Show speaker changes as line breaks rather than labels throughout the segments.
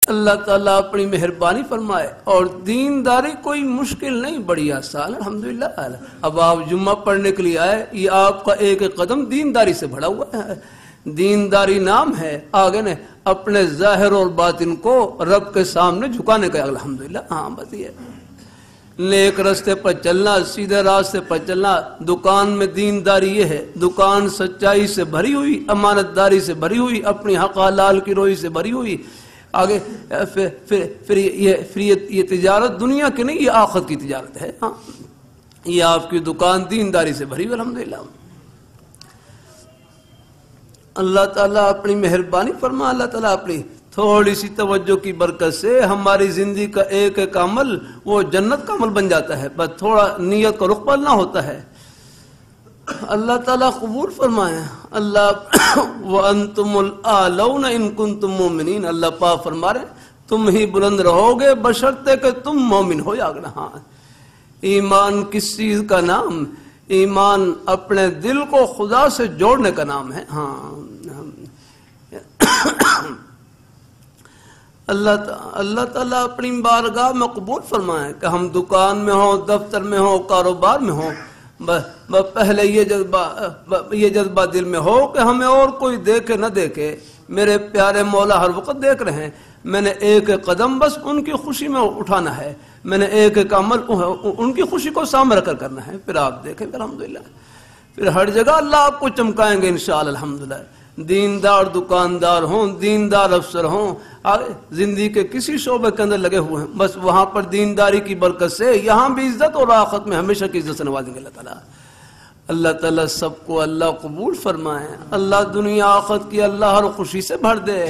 اللہ تعالیٰ اپنی مہربانی فرمائے. اور دینداری کوئی مشکل نہیں، بڑی آسان. الحمدللہ. اب آپ جمعہ پڑھنے کے لیے آئے، یہ آپ کا ایک قدم دینداری سے بڑھا ہوا ہے. دینداری نام ہے، آگے نے اپنے ظاہر اور باطن کو رب کے سامنے جھکانے کا. الحمدللہ. ہاں بس یہ نیک راستے پر چلنا، سیدھے راستے پر چلنا. دکان میں دینداری یہ ہے، دکان سچائی سے بھری ہوئی، امانت داری سے بھری ہوئی، اپنی حق حلال کی روئی سے بھری ہوئی. آگے پھر یہ تجارت دنیا کی نہیں، یہ آخرت کی تجارت ہے. ہاں یہ آپ کی دکان دینداری سے بھری ہوئی. الحمدللہ. اللہ تعالیٰ اپنی مہربانی فرما. اللہ تعالیٰ اپنی تھوڑی سی توجہ کی برکت سے ہماری زندگی کا ایک ایک عمل وہ جنت کا عمل بن جاتا ہے. بس تھوڑا نیت کا رخ بدلنا ہوتا ہے. اللہ تعالیٰ قبول فرمائے. اللہ وَأَنْتُمُ الْأَعْلَوْنَ إِن كُنتُم مُؤْمِنِينَ. اللہ پاک فرما رہے تم ہی بلند رہو گے بشرطے کہ تم مومن ہو یا اگر. ہاں ایمان کس چیز کا نام؟ ایمان اپنے دل کو خدا سے جوڑنے کا نام ہے. ہاں اللہ تعالیٰ اپنی بارگاہ میں قبول فرمائے کہ ہم دکان میں ہوں، دفتر میں ہوں، کاروبار میں ہوں، پہلے یہ جذبہ دل میں ہو کہ ہمیں اور کوئی دیکھے نہ دیکھے، میرے پیارے مولا ہر وقت دیکھ رہے ہیں. میں نے ایک ایک قدم بس ان کی خوشی میں اٹھانا ہے، میں نے ایک ایک عمل ان کی خوشی کو سامنے رکھ کر کرنا ہے. پھر آپ دیکھیں الحمدللہ، پھر ہر جگہ اللہ آپ کو چمکائیں گے انشاءاللہ. الحمدللہ. دیندار دکاندار ہوں، دیندار افسر ہوں، زندگی کے کسی شعبے کے اندر لگے ہوئے ہیں، بس وہاں پر دینداری کی برکت سے یہاں بھی عزت اور آخرت میں ہمیشہ کی عزت سے نوازیں گے اللہ تعالیٰ. اللہ تعالیٰ سب کو اللہ قبول فرمائے. اللہ دنیا آخرت کی اللہ ہر خوشی سے بھر دے.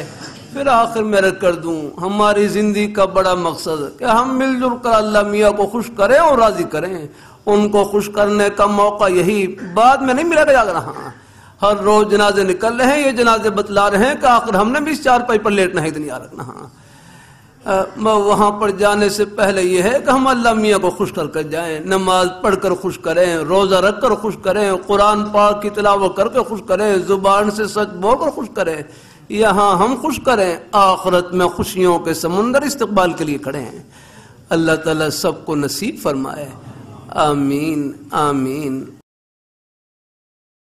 پھر آخر میں رکھ کر دوں ہماری زندگی کا بڑا مقصد کہ ہم مل جل کر اللہ میاں کو خوش کریں اور راضی کریں. ان کو خوش کرنے کا موقع یہی بعد میں نہیں ملے گا. اگر ہاں ہر روز جنازے نکل رہے ہیں، یہ جنازے بتلا رہے ہیں کہ آخر ہم نے بھی اس چارپائی پر لیٹنا ہے دنیا رکھنا. ہاں وہاں پر جانے سے پہلے یہ ہے کہ ہم اللہ میاں کو خوش کر جائیں، نماز پڑھ کر خوش کریں، روزہ رکھ کر خوش کریں، قرآن پاک کی تلاوت کر کے خوش کریں، زبان سے سچ بول کر خوش کریں. یہاں ہم خوش کریں، آخرت میں خوشیوں کے سمندر استقبال کے لیے کھڑے ہیں. اللہ تعالیٰ سب کو نصیب فرمائے. آمین آمین.